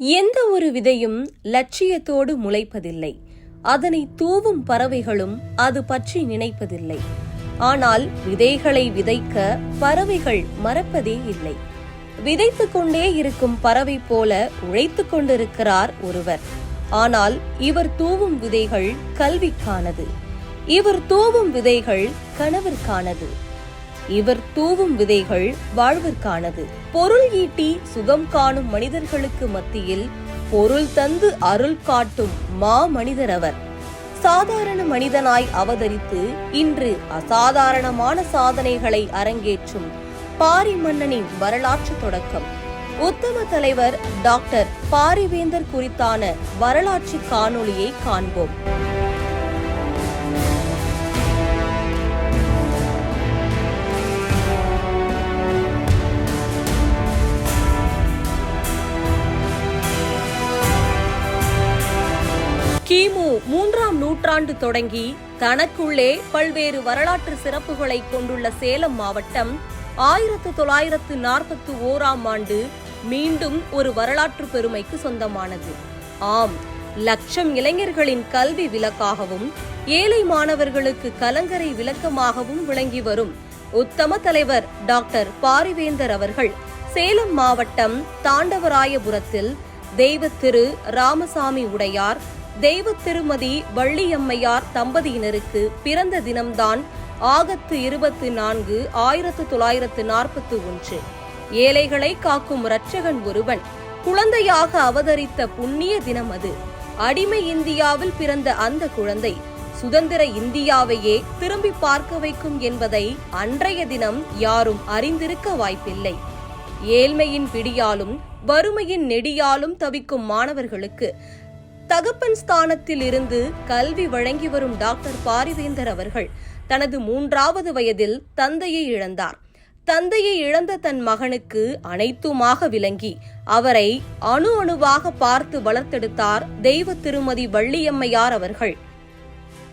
எந்த ஒரு விதையும் லட்சியத்தோடு முளைப்பதில்லை. அதனை தூவும் பறவைகளும் அது பற்றி நினைப்பதில்லை. ஆனால் விதைகளை விதைக்க பறவைகள் மறப்பதே இல்லை. விதைத்துக் கொண்டே இருக்கும் பறவை போல உழைத்துக் கொண்டிருக்கிறார் ஒருவர். ஆனால் இவர் தூவும் விதைகள் கல்விக்கானது. இவர் தூவும் விதைகள் கனவிற்கானது. இவர் தூவும் விதைகள் வாழ்விற்கானது. பொருள் ஈட்டி சுகம் காணும் மனிதர்களுக்கு மத்தியில் பொருள் தந்து அருள் காட்டும் மனிதர் அவர். சாதாரண மனிதனாய் அவதரித்து இன்று அசாதாரணமான சாதனைகளை அரங்கேற்றும் பாரி மன்னனின் வரலாற்று தொடக்கம். உத்தம தலைவர் டாக்டர் பாரிவேந்தர் குறித்தான வரலாற்று காணொளியை காண்போம். கிமு 3ஆம் நூற்றாண்டு தொடங்கி தனக்குள்ளே பல்வேறு வரலாற்று சிறப்புகளை கொண்டுள்ள சேலம் மாவட்டம் 1941ஆம் ஆண்டு மீண்டும் ஒரு வரலாற்று பெருமைக்கு சொந்தமானது. ஆம், லட்சம் இளைஞர்களின் கல்வி விளக்காகவும் ஏழை மாணவர்களுக்கு கலங்கரை விளக்கமாகவும் விளங்கி வரும் உத்தம தலைவர் டாக்டர் பாரிவேந்தர் அவர்கள் சேலம் மாவட்டம் தாண்டவராயபுரத்தில் தெய்வ திரு ராமசாமி உடையார், தெய்வ திருமதி வள்ளியம்மையார் தம்பதியினருக்கு பிறந்த தினம்தான் ஆகஸ்ட் 24, 1941. ஏழைகளை காக்கும் இரட்சகன் ஒருவன் குழந்தையாக அவதரித்த புண்ணிய தினம் அது. அடிமை இந்தியாவில் பிறந்த அந்த குழந்தை சுதந்திர இந்தியாவையே திரும்பி பார்க்க வைக்கும் என்பதை அன்றைய தினம் யாரும் அறிந்திருக்க வாய்ப்பில்லை. ஏழ்மையின் பிடியாலும் வறுமையின் நெடியாலும் தவிக்கும் மாணவர்களுக்கு தகப்பன் ஸ்தானத்தில் இருந்து கல்வி வழங்கி வரும் டாக்டர் பாரிவேந்தர் அவர்கள் தனது 3வது வயதில் தந்தையை இழந்தார். தந்தையை இழந்த தன் மகனுக்கு அனைத்துமாக விளங்கி அவரை அணு அணுவாக பார்த்து வளர்த்தெடுத்தார் தெய்வ திருமதி வள்ளியம்மையார் அவர்கள்.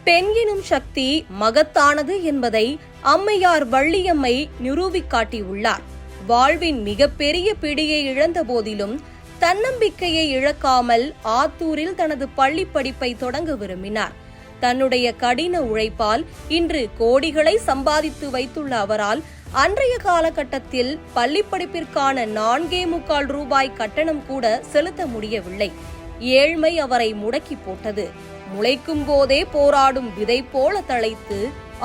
பெண் எனும் சக்தி மகத்தானது என்பதை அம்மையார் வள்ளியம்மை நிரூபிக் காட்டியுள்ளார். வாழ்வின் மிகப்பெரிய பிடியை இழந்த போதிலும் தன்னம்பிக்கையை இழக்காமல் ஆத்தூரில் தனது பள்ளி படிப்பை தொடங்க விரும்பினார். தன்னுடைய கடின உழைப்பால் இன்று கோடிகளை சம்பாதித்து வைத்துள்ள அவரால் அன்றைய காலகட்டத்தில் பள்ளி படிப்பிற்கான 4.25 ரூபாய் கட்டணம் கூட செலுத்த முடியவில்லை. ஏழ்மை அவரை முடக்கி போட்டது. முளைக்கும் போதே போராடும் விதை போல தழைத்து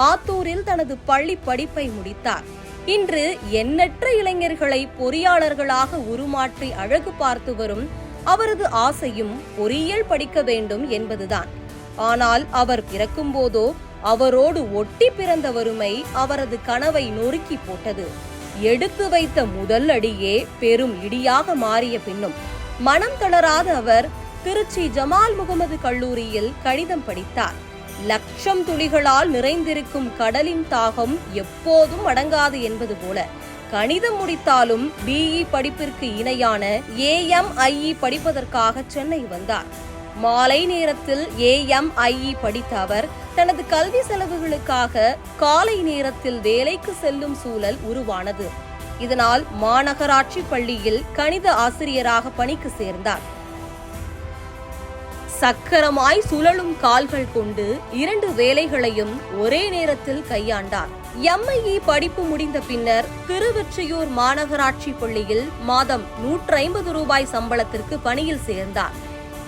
ஆத்தூரில் தனது பள்ளி படிப்பை முடித்தார். இன்று எண்ணற்ற இளைஞர்களை பொறியாளர்களாக உருமாற்றி அழகு பார்த்து வரும் அவரது ஆசையும் பொறியியல் படிக்க வேண்டும் என்பதுதான். ஆனால் அவர் பிறக்கும் போதோ அவரோடு ஒட்டி பிறந்த வறுமை அவரது கனவை நொறுக்கி போட்டது. எடுத்து வைத்த முதல் அடியே பெரும் இடியாக மாறிய பின்னும் மனம் தளராத அவர் திருச்சி ஜமால் முகமது கல்லூரியில் கணிதம் படித்தார். லட்சம் துளிகளால் நிறைந்திருக்கும் கடலின் தாகம் எப்போதும் அடங்காது என்பது போல கணிதம் முடித்தாலும் பிஇ படிப்பிற்கு இணையான AMIE படிப்பதற்காக சென்னை வந்தார். மாலை நேரத்தில் AMIE படித்த அவர் தனது கல்வி செலவுகளுக்காக காலை நேரத்தில் வேலைக்கு செல்லும் சூழல் உருவானது. இதனால் மாநகராட்சி பள்ளியில் கணித ஆசிரியராக பணிக்கு சேர்ந்தார். சக்கரமாய் சுழலும் கால்கள் கொண்டு 2 வேலைகளையும் ஒரே நேரத்தில் கையாண்டார். MIE படிப்பு முடிந்த பின்னர் திருவெற்றியூர் மாநகராட்சி பள்ளியில் மாதம் 150 ரூபாய் சம்பளத்திற்கு பணியில் சேர்ந்தார்.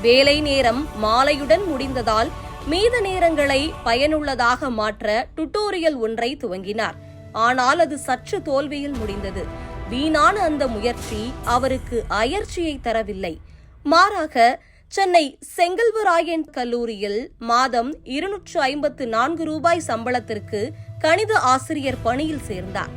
வேலை நேரம் மாலையுடன் முடிந்ததால் மீத நேரங்களை பயனுள்ளதாக மாற்ற டுட்டோரியல் ஒன்றை துவங்கினார். ஆனால் அது சற்று தோல்வியில் முடிந்தது. வீணான அந்த முயற்சி அவருக்கு அயற்சியை தரவில்லை. மாறாக சென்னை செங்கல்வராயன் கல்லூரியில் மாதம் 254 ரூபாய் சம்பளத்திற்கு கணித ஆசிரியர் பணியில் சேர்ந்தார்.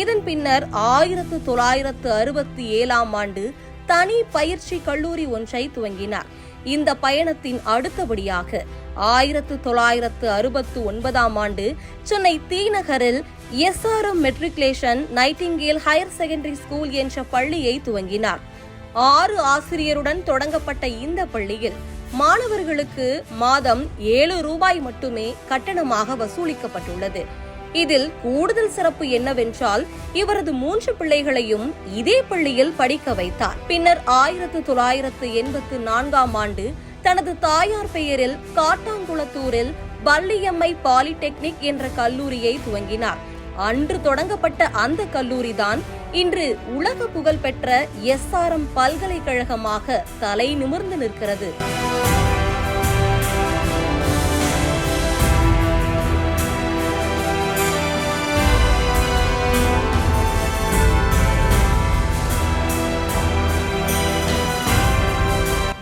இதன் பின்னர் 1967ஆம் ஆண்டு தனி பயிற்சி கல்லூரி ஒன்றை துவங்கினார். இந்த பயணத்தின் அடுத்தபடியாக 1969ஆம் ஆண்டு சென்னை தீநகரில் SRM matriculation Nightingale higher secondary school என்ற பள்ளியை துவங்கினார். 6 ஆசிரியருடன் தொடங்கப்பட்ட இந்த பள்ளியில் மாணவர்களுக்கு மாதம் 7 ரூபாய் மட்டுமே கட்டணமாக வசூலிக்கப்பட்டுள்ளது. இதில் கூடுதல் சிறப்பு என்னவென்றால் இவரது 3 பிள்ளைகளையும் இதே பள்ளியில் படிக்க வைத்தார். பின்னர் 1984ஆம் ஆண்டு தனது தாயார் பெயரில் காட்டாங்குளத்தூரில் வள்ளியம்மை பாலிடெக்னிக் என்ற கல்லூரியை துவங்கினார். அன்று தொடங்கப்பட்ட அந்த கல்லூரிதான் இன்று உலக புகழ் பெற்ற SRM பல்கலைக்கழகமாக தலை நிமிர்ந்து நிற்கிறது.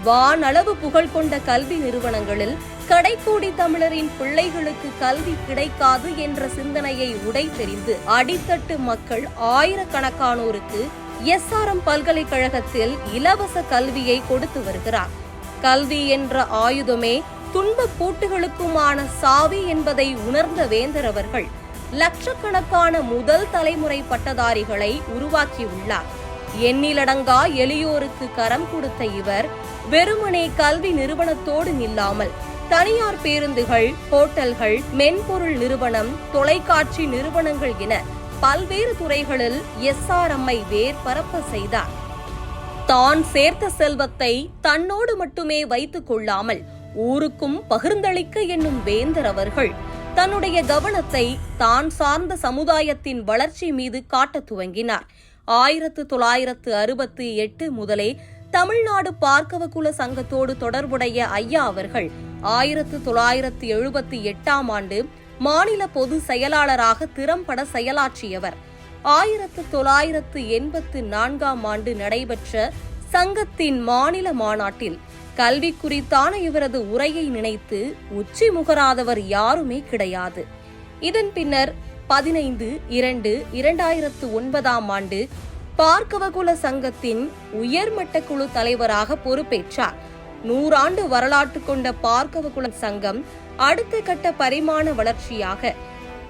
வானளவு புகழ் கொண்ட கல்வி நிறுவனங்களில் கடைக்கோடி தமிழரின் பிள்ளைகளுக்கு கல்வி கிடைக்காது என்ற சிந்தனையை உடைத்தெறிந்து அடித்தட்டு மக்கள் ஆயிரக்கணக்கானோருக்கு SRM பல்கலைக்கழகத்தில் இலவச கல்வியை கொடுத்து வருகிறார். கல்வி என்ற ஆயுதமே துன்பப் பூட்டுகளுக்குமான சாவி என்பதை உணர்ந்த வேந்தர் அவர்கள் லட்சக்கணக்கான முதல் தலைமுறை பட்டதாரிகளை உருவாக்கியுள்ளார். எண்ணிலடங்கா எளியோருக்கு கரம் கொடுத்த இவர் வெறுமனே கல்வி நிறுவனத்தோடு நில்லாமல் தனியார் பேருந்துகள், ஹோட்டல்கள், மென்பொருள் நிறுவனம், தொலைக்காட்சி நிறுவனங்கள் என பல்வேறு துறைகளில் SRM-ஐ வேர் பரப்ப செய்தார். தான் சேர்த்த செல்வத்தை தன்னோடு மட்டுமே வைத்துக் கொள்ளாமல் ஊருக்கும் பகிர்ந்தளிக்க என்னும் வேந்தர் அவர்கள் தன்னுடைய கவனத்தை தான் சார்ந்த சமுதாயத்தின் வளர்ச்சி மீது காட்டத் துவங்கினார். 1968 முதலே தமிழ்நாடு பார்க்கவகுல சங்கத்தோடு தொடர்புடைய ஐயா அவர்கள் 1978ஆம் ஆண்டு மாநில பொது செயலாளராக திறம்பட செயலாற்றியவர். 1984ஆம் ஆண்டு நடைபெற்ற சங்கத்தின் மாநில மாநாட்டில் கல்வி குறித்தான இவரது உரையை நினைத்து உச்சி முகராதவர் யாருமே கிடையாது. இதன் பின்னர் 15/2/2009ஆம் ஆண்டு பார்க்கவகுல சங்கத்தின் உயர்மட்ட குழு தலைவராக பொறுப்பேற்றார். 100 ஆண்டு வரலாற்று கொண்ட பார்க்கவகுல சங்கம் அடுத்த கட்ட பரிமாண வளர்ச்சியாக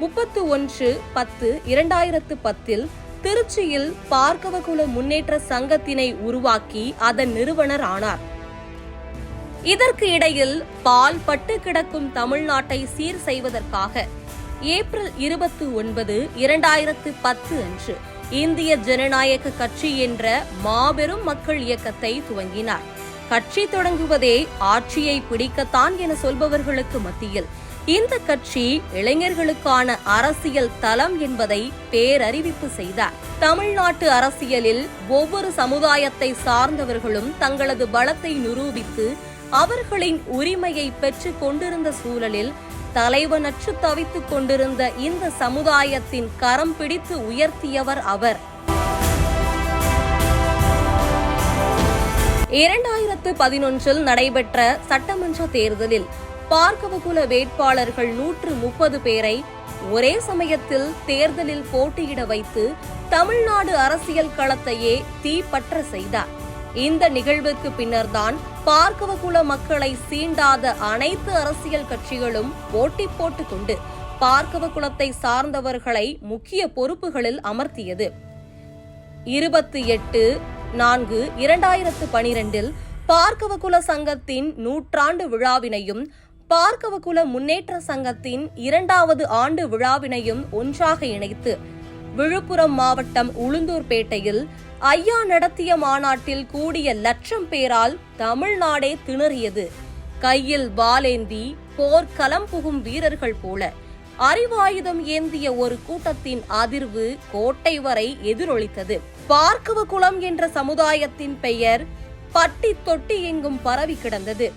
31/10/2010 திருச்சியில் பார்க்கவகுல முன்னேற்ற சங்கத்தினை உருவாக்கி அதன் நிறுவனர் ஆனார். இதற்கு இடையில் பால் பட்டு கிடக்கும் தமிழ்நாட்டை சீர் செய்வதற்காக ஏப்ரல் 29, 2010 அன்று இந்திய ஜனநாயக கட்சி என்ற மாபெரும் மக்கள் இயக்கத்தை துவங்கினார். கட்சி தொடங்குவதே ஆட்சியை பிடிக்கத்தான் என சொல்பவர்களுக்கு மத்தியில் இந்த கட்சி இளைஞர்களுக்கான அரசியல் தளம் என்பதை பேரறிவிப்பு செய்தார். தமிழ்நாட்டு அரசியலில் ஒவ்வொரு சமுதாயத்தை சார்ந்தவர்களும் தங்களது பலத்தை நிரூபித்து அவர்களின் உரிமையை பெற்றுக் கொண்டிருந்த சூழலில் தலைவனற்று தவித்துக் கொண்டிருந்த இந்த சமுதாயத்தின் கரம் பிடித்து உயர்த்தியவர் அவர். 2011 நடைபெற்ற சட்டமன்ற தேர்தலில் பார்க்கவகுல வேட்பாளர்கள் 130 பேரை ஒரே சமயத்தில் தேர்தலில் போட்டியிட வைத்து தமிழ்நாடு அரசியல் களத்தையே தீப்பற்ற செய்தார். இந்த நிகழ்வுக்கு பின்னர்தான் பார்க்கவகுல மக்களை சீண்டாத அனைத்து அரசியல் கட்சிகளும் போட்டி போட்டுக் கொண்டு பார்க்கவகுலத்தை சார்ந்தவர்களை முக்கிய பொறுப்புகளில் அமர்த்தியது. 28/4/2012 பார்க்கவகுல சங்கத்தின் 100ஆண்டு விழாவினையும் பார்க்கவகுல முன்னேற்ற சங்கத்தின் 2வது ஆண்டு விழாவினையும் ஒன்றாக இணைத்து விழுப்புரம் மாவட்டம் உளுந்தூர்பேட்டையில் ஐயா நடத்திய மாநாட்டில் கூடிய லட்சம் பேரால் தமிழ்நாடே திணறியது. கையில் வாளேந்தி போர்க்களம் புகும் வீரர்கள் போல அறிவாயுதம் ஏந்திய ஒரு கூட்டத்தின் அதிர்வு கோட்டை வரை எதிரொலித்தது. பார்க்கவகுலம் என்ற சமுதாயத்தின் பெயர் பட்டி தொட்டி எங்கும் பரவி கிடந்தது.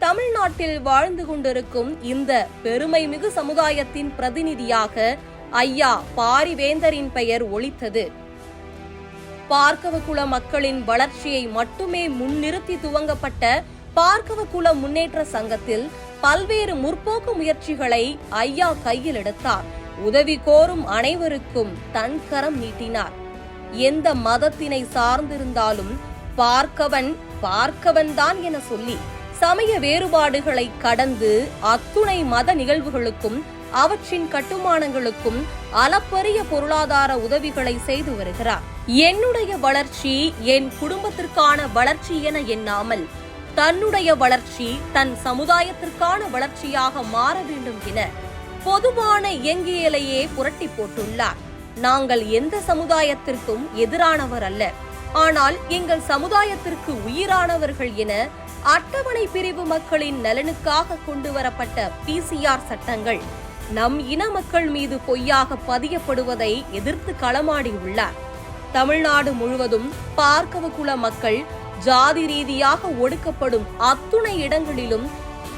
தமிழ்நாட்டில் வாழ்ந்து கொண்டிருக்கும் இந்த பெருமைமிகு சமுதாயத்தின் பிரதிநிதியாக ஐயா பாரிவேந்தரின் பெயர் ஒலித்தது. பார்க்கவகுல மக்களின் வளர்ச்சியை மட்டுமே முன்னிறுத்தி துவங்கப்பட்ட பார்க்கவகுல முன்னேற்ற சங்கத்தில் பல்வேறு முற்போக்கு முயற்சிகளை ஐயா கையில் எடுத்தார். உதவி கோரும் அனைவருக்கும் தன் கரம் நீட்டினார். எந்த மதத்தினை சார்ந்திருந்தாலும் பார்க்கவன் தான் என சொல்லி சமய வேறுபாடுகளை கடந்து அத்துணை மத நிகழ்வுகளுக்கும் அவற்றின் கட்டுமானங்களுக்கும் அளப்பரிய பொருளாதார உதவிகளை செய்து வருகிறார். என்னுடைய வளர்ச்சி என் குடும்பத்திற்கான வளர்ச்சி என எண்ணாமல் தன்னுடைய வளர்ச்சி தன் சமுதாயத்திற்கான வளர்ச்சியாக மாற வேண்டும் என பொதுவான இயங்கியலையே புரட்டி போட்டுள்ளார். நாங்கள் எந்த சமுதாயத்திற்கும் எதிரானவர் அல்ல, ஆனால் எங்கள் சமுதாயத்திற்கு உயிரானவர்கள் என அட்டவணை பிரிவு மக்களின் நலனுக்காக கொண்டுவரப்பட்ட PCR சட்டங்கள் நம் இன மக்கள் மீது பொய்யாக பதியப்படுவதை எதிர்த்து களமாடியுள்ளார். தமிழ்நாடு முழுவதும் பார்க்கவ குல மக்கள் ஜாதி ரீதியாக ஒடுக்கப்படும் அத்துணை இடங்களிலும்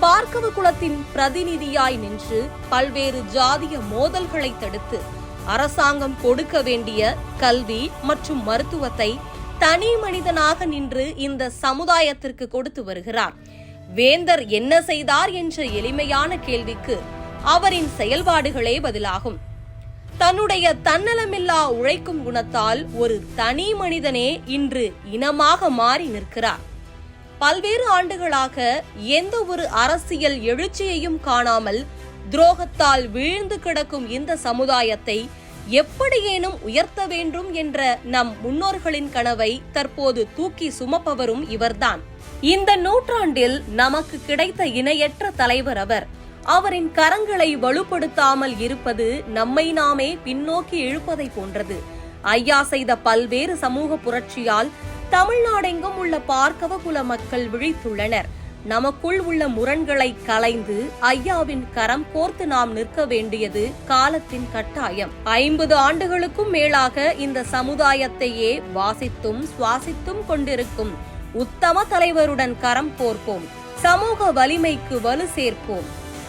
பார்க்கவ குலத்தின் பிரதிநிதியாய் நின்று பல்வேறு ஜாதிய மோதல்களை தடுத்து அரசாங்கம் கொடுக்க வேண்டிய கல்வி மற்றும் மருத்துவத்தை தனி மனிதனாக நின்று இந்த சமுதாயத்திற்கு கொடுத்து வருகிறார். வேந்தர் என்ன செய்தார் என்ற எளிமையான கேள்விக்கு அவரின் செயல்பாடுகளே பதிலாகும். தன்னுடைய தன்னலமில்லா உழைக்கும் குணத்தால் ஒரு தனி மனிதனே இன்று இனமாக மாறி நிற்கிறார். பல்வேறு ஆண்டுகளாக எந்த ஒரு அரசியல் எழுச்சியையும் காணாமல் துரோகத்தால் வீழ்ந்து கிடக்கும் இந்த சமுதாயத்தை எப்படியேனும் உயர்த்த வேண்டும் என்ற நம் முன்னோர்களின் கனவை தற்போது தூக்கி சுமப்பவரும் இவர்தான். இந்த நூற்றாண்டில் நமக்கு கிடைத்த இணையற்ற தலைவர் அவர். அவரின் கரங்களை வலுப்படுத்தாமல் இருப்பது நம்மை நாமே பின்னோக்கி இழுப்பதை போன்றது. ஐயா செய்த பல்வேறு சமூக புரட்சியால் தமிழ்நாடெங்கும் உள்ள பார்க்கவ குல மக்கள் விழித்துள்ளனர். நமக்குள் உள்ள முரண்களை களைந்து ஐயாவின் கரம் கோர்த்து நாம் நிற்க வேண்டியது காலத்தின் கட்டாயம். 50 ஆண்டுகளுக்கும் மேலாக இந்த சமுதாயத்தையே வாசித்தும் சுவாசித்தும் கொண்டிருக்கும் உத்தம தலைவருடன் கரம் கோர்ப்போம். சமூக வலிமைக்கு வலு சேர்ப்போம்.